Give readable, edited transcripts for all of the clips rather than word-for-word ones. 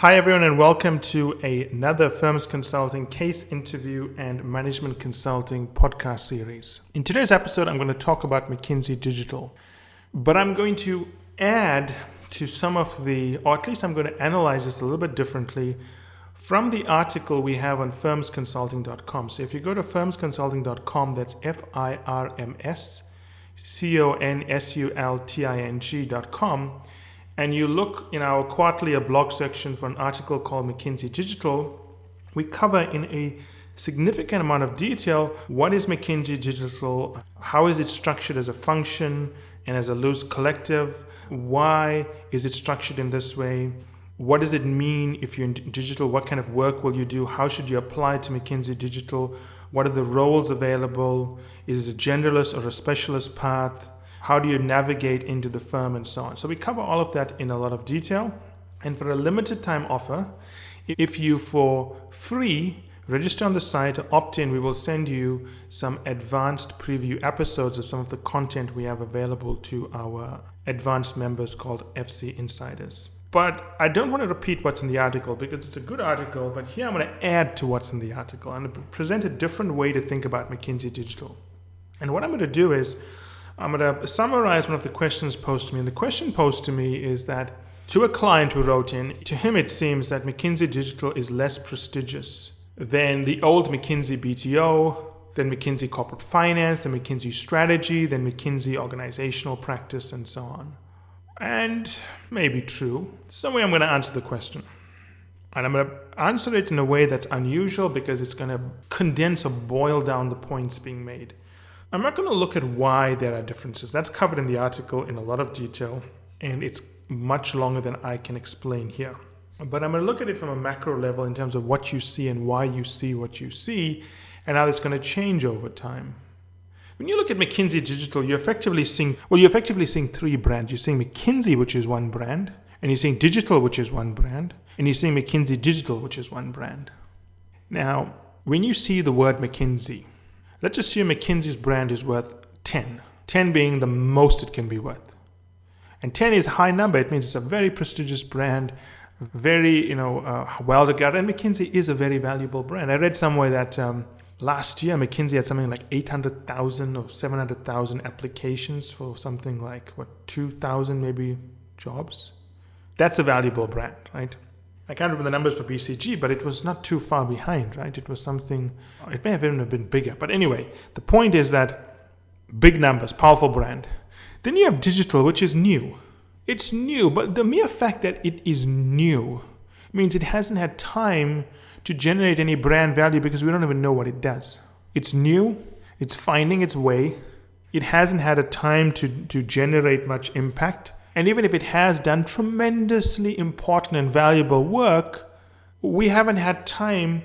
Hi everyone, and welcome to another Firms Consulting case interview and management consulting podcast series. In today's episode, I'm going to talk about McKinsey Digital, but I'm going to add to some of or at least I'm going to analyze this a little bit differently from the article we have on firmsconsulting.com. So if you go to firmsconsulting.com, that's firmsconsulting.com, and you look in our quarterly blog section for an article called McKinsey Digital, we cover in a significant amount of detail what is McKinsey Digital, how is it structured as a function and as a loose collective, why is it structured in this way, what does it mean if you're in digital, what kind of work will you do, how should you apply to McKinsey Digital, what are the roles available, is it a generalist or a specialist path, how do you navigate into the firm, and so on. So we cover all of that in a lot of detail. And for a limited time offer, if you for free register on the site or opt in, we will send you some advanced preview episodes of some of the content we have available to our advanced members called FC Insiders. But I don't want to repeat what's in the article because it's a good article, but here I'm going to add to what's in the article. I'm going to present a different way to think about McKinsey Digital. And what I'm going to do is I'm going to summarize one of the questions posed to me. And the question posed to me is that to a client who wrote in, to him it seems that McKinsey Digital is less prestigious than the old McKinsey BTO, than McKinsey Corporate Finance, than McKinsey Strategy, than McKinsey Organizational Practice, and so on. And maybe true. Some way I'm going to answer the question. And I'm going to answer it in a way that's unusual because it's going to condense or boil down the points being made. I'm not going to look at why there are differences. That's covered in the article in a lot of detail, and it's much longer than I can explain here. But I'm going to look at it from a macro level in terms of what you see and why you see what you see, and how it's going to change over time. When you look at McKinsey Digital, you're effectively seeing three brands. You're seeing McKinsey, which is one brand, and you're seeing Digital, which is one brand, and you're seeing McKinsey Digital, which is one brand. Now, when you see the word McKinsey, let's assume McKinsey's brand is worth 10. 10 being the most it can be worth. And 10 is a high number. It means it's a very prestigious brand, very well regarded. And McKinsey is a very valuable brand. I read somewhere that last year McKinsey had something like 800,000 or 700,000 applications for something like 2,000 maybe jobs. That's a valuable brand, right? I can't remember the numbers for BCG, but it was not too far behind, right? It was something, it may have even been bigger. But anyway, the point is that big numbers, powerful brand. Then you have Digital, which is new. It's new, but the mere fact that it is new means it hasn't had time to generate any brand value because we don't even know what it does. It's new, it's finding its way, it hasn't had a time to generate much impact. And even if it has done tremendously important and valuable work, we haven't had time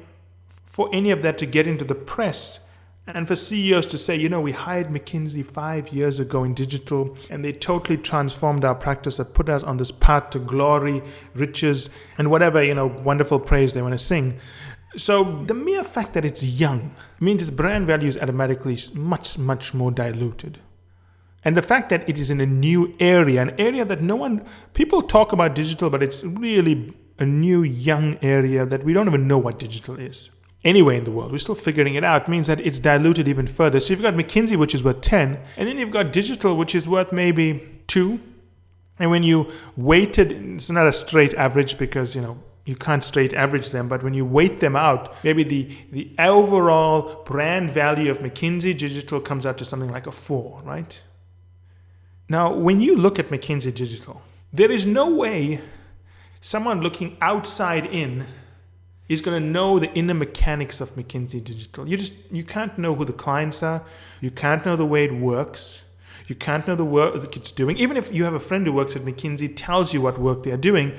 for any of that to get into the press. And for CEOs to say, we hired McKinsey 5 years ago in digital, and they totally transformed our practice and put us on this path to glory, riches, and whatever, wonderful praise they want to sing. So the mere fact that it's young means its brand value is automatically much, much more diluted. And the fact that it is in a new area, an area that people talk about digital, but it's really a new, young area that we don't even know what digital is. Anyway in the world, we're still figuring it out, means that it's diluted even further. So you've got McKinsey, which is worth 10, and then you've got Digital, which is worth maybe 2. And when you weighted, it's not a straight average because, you can't straight average them, but when you weight them out, maybe the overall brand value of McKinsey Digital comes out to something like a 4, right? Now, when you look at McKinsey Digital, there is no way someone looking outside in is going to know the inner mechanics of McKinsey Digital. You can't know who the clients are. You can't know the way it works. You can't know the work that it's doing. Even if you have a friend who works at McKinsey, tells you what work they're doing,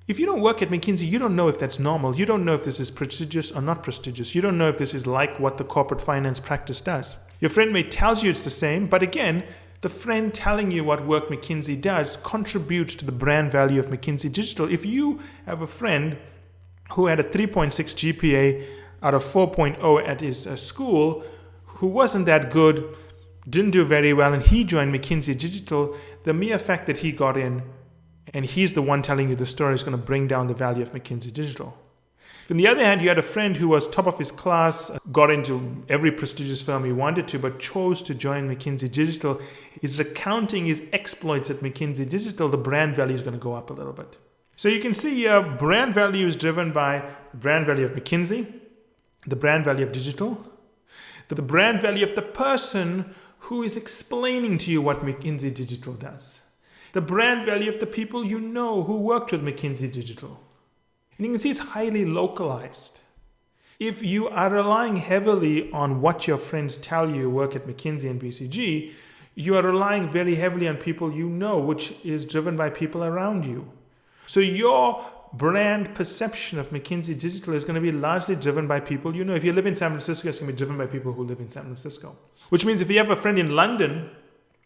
if you don't work at McKinsey, you don't know if that's normal. You don't know if this is prestigious or not prestigious. You don't know if this is like what the corporate finance practice does. Your friend may tell you it's the same, but again, the friend telling you what work McKinsey does contributes to the brand value of McKinsey Digital. If you have a friend who had a 3.6 GPA out of 4.0 at his school, who wasn't that good, didn't do very well, and he joined McKinsey Digital, the mere fact that he got in and he's the one telling you the story is going to bring down the value of McKinsey Digital. If on the other hand, you had a friend who was top of his class, got into every prestigious firm he wanted to, but chose to join McKinsey Digital, is recounting his exploits at McKinsey Digital, the brand value is going to go up a little bit. So you can see brand value is driven by the brand value of McKinsey, the brand value of digital, the brand value of the person who is explaining to you what McKinsey Digital does, the brand value of the people you know who worked with McKinsey Digital. And you can see it's highly localized. If you are relying heavily on what your friends tell you work at McKinsey and BCG, you are relying very heavily on people you know, which is driven by people around you. So your brand perception of McKinsey Digital is going to be largely driven by people you know. If you live in San Francisco, it's going to be driven by people who live in San Francisco. Which means if you have a friend in London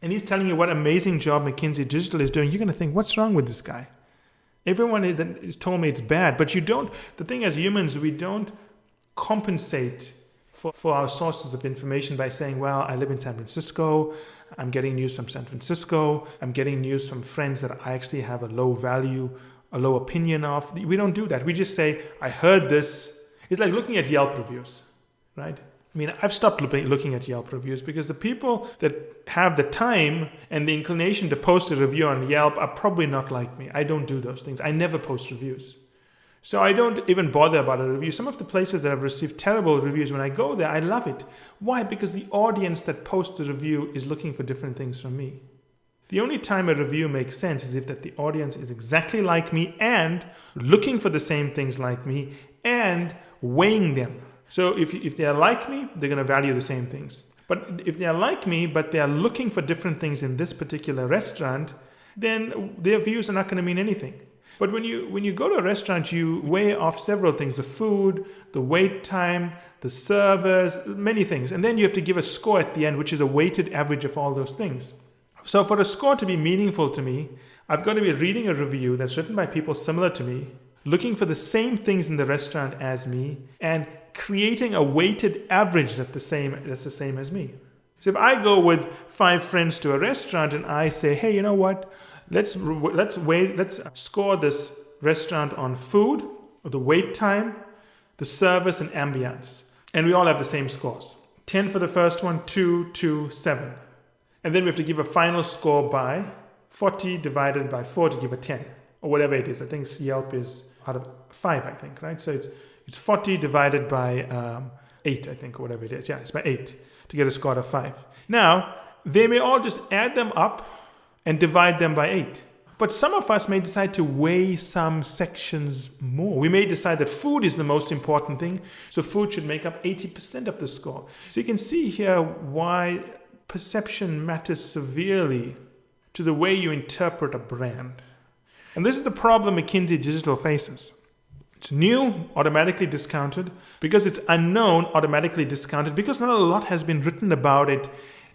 and he's telling you what amazing job McKinsey Digital is doing, you're going to think, what's wrong with this guy? Everyone has told me it's bad, but you don't. The thing as humans, we don't compensate for our sources of information by saying, well, I live in San Francisco, I'm getting news from San Francisco, I'm getting news from friends that I actually have a low value, a low opinion of. We don't do that. We just say, I heard this. It's like looking at Yelp reviews, right? I mean, I've stopped looking at Yelp reviews because the people that have the time and the inclination to post a review on Yelp are probably not like me. I don't do those things. I never post reviews. So I don't even bother about a review. Some of the places that have received terrible reviews, when I go there, I love it. Why? Because the audience that posts the review is looking for different things from me. The only time a review makes sense is if that the audience is exactly like me and looking for the same things like me and weighing them. So if they are like me, they're going to value the same things. But if they are like me, but they are looking for different things in this particular restaurant, then their views are not going to mean anything. But when you go to a restaurant, you weigh off several things: the food, the wait time, the service, many things. And then you have to give a score at the end, which is a weighted average of all those things. So for a score to be meaningful to me, I've got to be reading a review that's written by people similar to me, looking for the same things in the restaurant as me, and creating a weighted average that's the same as me. So if I go with 5 friends to a restaurant and I say, hey, you know what? Let's score this restaurant on food, the wait time, the service, and ambience. And we all have the same scores. 10 for the first one, 2, 2, 7. And then we have to give a final score by 40 divided by 4 to give a 10, or whatever it is. I think Yelp is out of 5, I think, right? So it's 40 divided by 8, I think, or whatever it is. Yeah, it's by 8 to get a score of 5. Now, they may all just add them up and divide them by 8. But some of us may decide to weigh some sections more. We may decide that food is the most important thing, so food should make up 80% of the score. So you can see here why perception matters severely to the way you interpret a brand. And this is the problem McKinsey Digital faces. It's new, automatically discounted. Because it's unknown, automatically discounted. Because not a lot has been written about it.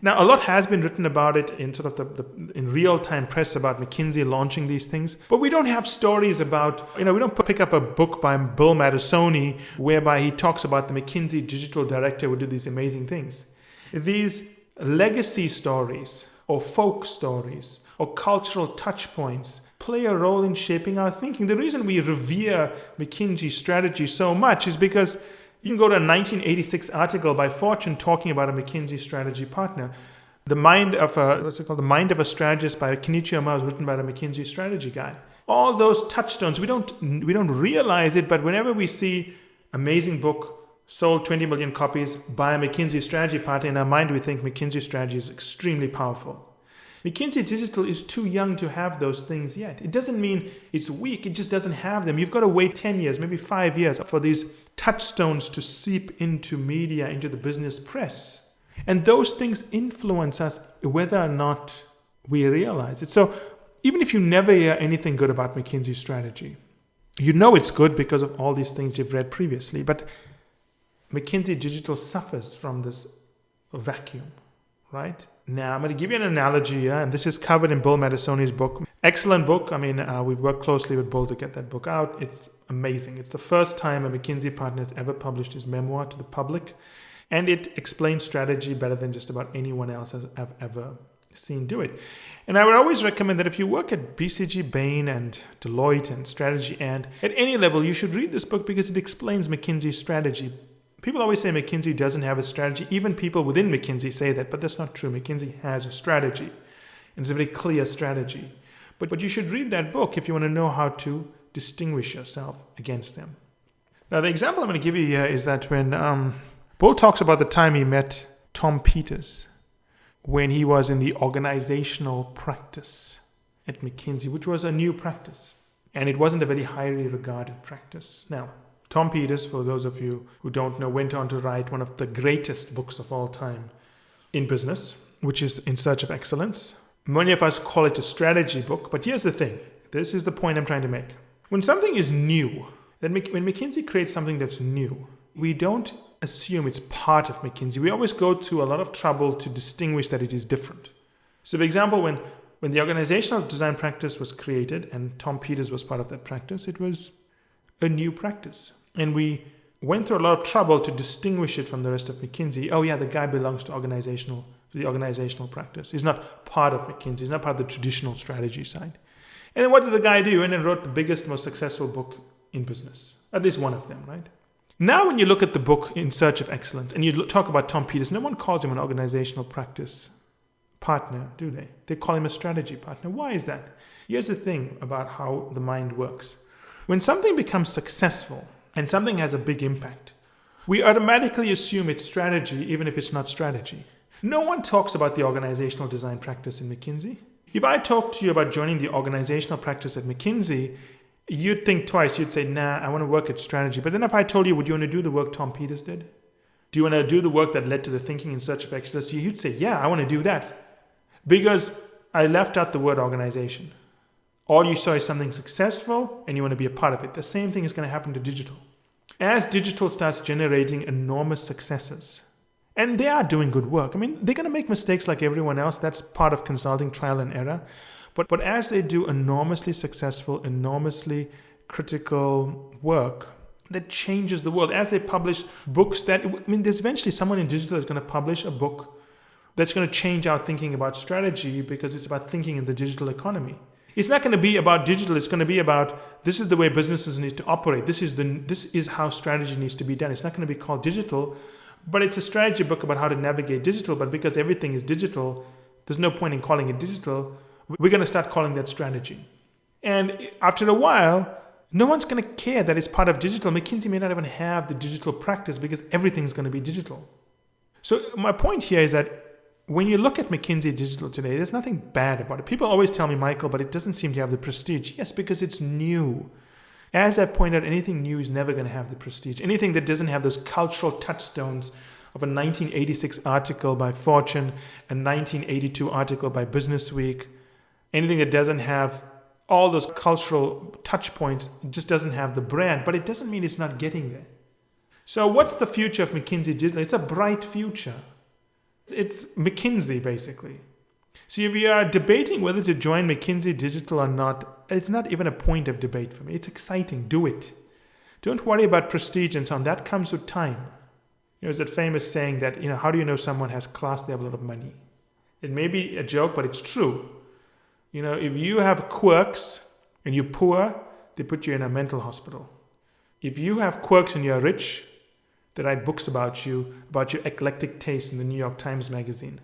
Now, a lot has been written about it in sort of in real-time press about McKinsey launching these things. But we don't have stories about, we don't pick up a book by Bill Madisoni whereby he talks about the McKinsey Digital director who did these amazing things. These legacy stories or folk stories or cultural touch points play a role in shaping our thinking. The reason we revere McKinsey Strategy so much is because you can go to a 1986 article by Fortune talking about a McKinsey Strategy partner. The Mind of a Strategist by Kenichi Ohmaru was written by the McKinsey Strategy guy. All those touchstones, we don't realize it, but whenever we see amazing book sold 20 million copies by a McKinsey Strategy partner, in our mind we think McKinsey Strategy is extremely powerful. McKinsey Digital is too young to have those things yet. It doesn't mean it's weak, it just doesn't have them. You've got to wait 10 years, maybe 5 years for these touchstones to seep into media, into the business press. And those things influence us whether or not we realize it. So even if you never hear anything good about McKinsey Strategy, you know it's good because of all these things you've read previously. But McKinsey Digital suffers from this vacuum, right? Now, I'm going to give you an analogy, and this is covered in Bill Madisoni's book. Excellent book. I mean, we've worked closely with Bill to get that book out. It's amazing. It's the first time a McKinsey partner has ever published his memoir to the public, and it explains strategy better than just about anyone else has ever seen do it. And I would always recommend that if you work at BCG, Bain, and Deloitte, and Strategy, and at any level, you should read this book because it explains McKinsey's strategy. People always say McKinsey doesn't have a strategy. Even people within McKinsey say that, but that's not true. McKinsey has a strategy, and it's a very clear strategy. But you should read that book if you want to know how to distinguish yourself against them. Now, the example I'm going to give you here is that when Bull talks about the time he met Tom Peters when he was in the organizational practice at McKinsey, which was a new practice. And it wasn't a very highly regarded practice. Now, Tom Peters, for those of you who don't know, went on to write one of the greatest books of all time in business, which is In Search of Excellence. Many of us call it a strategy book, but here's the thing. This is the point I'm trying to make. When something is new, when McKinsey creates something that's new, we don't assume it's part of McKinsey. We always go to a lot of trouble to distinguish that it is different. So, for example, when the organizational design practice was created and Tom Peters was part of that practice, it was a new practice. And we went through a lot of trouble to distinguish it from the rest of McKinsey. Oh yeah, the guy belongs to the organizational practice. He's not part of McKinsey. He's not part of the traditional strategy side. And then what did the guy do? And then wrote the biggest, most successful book in business. At least one of them, right? Now when you look at the book In Search of Excellence and you talk about Tom Peters, no one calls him an organizational practice partner, do they? They call him a strategy partner. Why is that? Here's the thing about how the mind works. When something becomes successful and something has a big impact, we automatically assume it's strategy even if it's not strategy. No one talks about the organizational design practice in McKinsey. If I talk to you about joining the organizational practice at McKinsey, you'd think twice. You'd say, nah, I want to work at strategy. But then if I told you, would you want to do the work Tom Peters did? Do you want to do the work that led to the thinking In Search of Excellence? You'd say, yeah, I want to do that. Because I left out the word organization. All you saw is something successful and you want to be a part of it. The same thing is going to happen to digital. As digital starts generating enormous successes, and they are doing good work. I mean, they're going to make mistakes like everyone else. That's part of consulting, trial and error. But as they do enormously successful, enormously critical work that changes the world, as they publish books there's eventually someone in digital is going to publish a book that's going to change our thinking about strategy because it's about thinking in the digital economy. It's not going to be about digital. It's going to be about this is the way businesses need to operate. This is how strategy needs to be done. It's not going to be called digital, but it's a strategy book about how to navigate digital. But because everything is digital, there's no point in calling it digital. We're going to start calling that strategy. And after a while, no one's going to care that it's part of digital. McKinsey may not even have the digital practice because everything's going to be digital. So my point here is that when you look at McKinsey Digital today, there's nothing bad about it. People always tell me, Michael, but it doesn't seem to have the prestige. Yes, because it's new. As I've pointed out, anything new is never going to have the prestige. Anything that doesn't have those cultural touchstones of a 1986 article by Fortune, a 1982 article by Businessweek, anything that doesn't have all those cultural touch points, just doesn't have the brand, but it doesn't mean it's not getting there. So what's the future of McKinsey Digital? It's a bright future. It's McKinsey, basically. So if you are debating whether to join McKinsey Digital or not, it's not even a point of debate for me. It's exciting. Do it. Don't worry about prestige and so on. That comes with time. There's that famous saying that, how do you know someone has class? They have a lot of money. It may be a joke, but it's true. If you have quirks and you're poor, they put you in a mental hospital. If you have quirks and you're rich, they write books about your eclectic taste in the New York Times Magazine.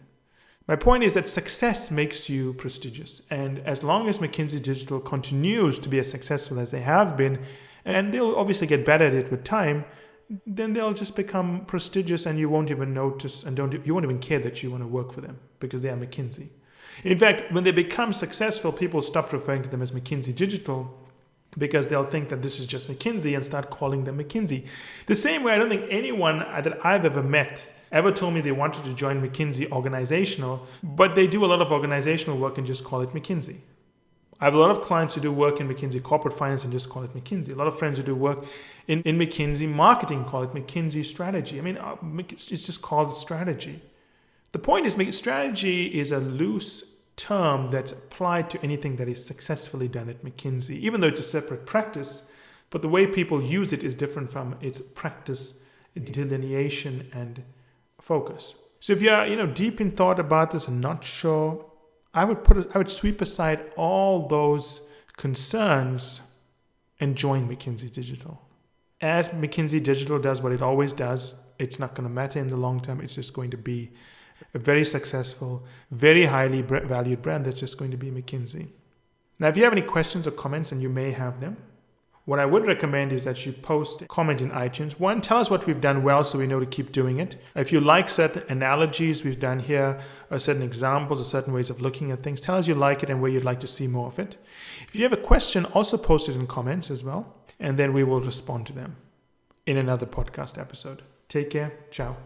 My point is that success makes you prestigious. And as long as McKinsey Digital continues to be as successful as they have been, and they'll obviously get better at it with time, then they'll just become prestigious and you won't even notice and you won't even care that you want to work for them because they are McKinsey. In fact, when they become successful, people stop referring to them as McKinsey Digital because they'll think that this is just McKinsey and start calling them McKinsey. The same way, I don't think anyone that I've ever met ever told me they wanted to join McKinsey organizational, but they do a lot of organizational work and just call it McKinsey. I have a lot of clients who do work in McKinsey corporate finance and just call it McKinsey. A lot of friends who do work in McKinsey marketing call it McKinsey Strategy. I mean, it's just called strategy. The point is, strategy is a loose term that's applied to anything that is successfully done at McKinsey, even though it's a separate practice, but the way people use it is different from its practice, delineation, and focus. So if you're deep in thought about this and not sure I would sweep aside all those concerns and join McKinsey Digital. As McKinsey Digital does what it always does, it's not going to matter in the long term. It's just going to be a very successful, very highly valued brand that's just going to be McKinsey. Now, if you have any questions or comments, and you may have them, what I would recommend is that you post a comment in iTunes. One, tell us what we've done well so we know to keep doing it. If you like certain analogies we've done here, or certain examples or certain ways of looking at things, tell us you like it and where you'd like to see more of it. If you have a question, also post it in comments as well, and then we will respond to them in another podcast episode. Take care. Ciao.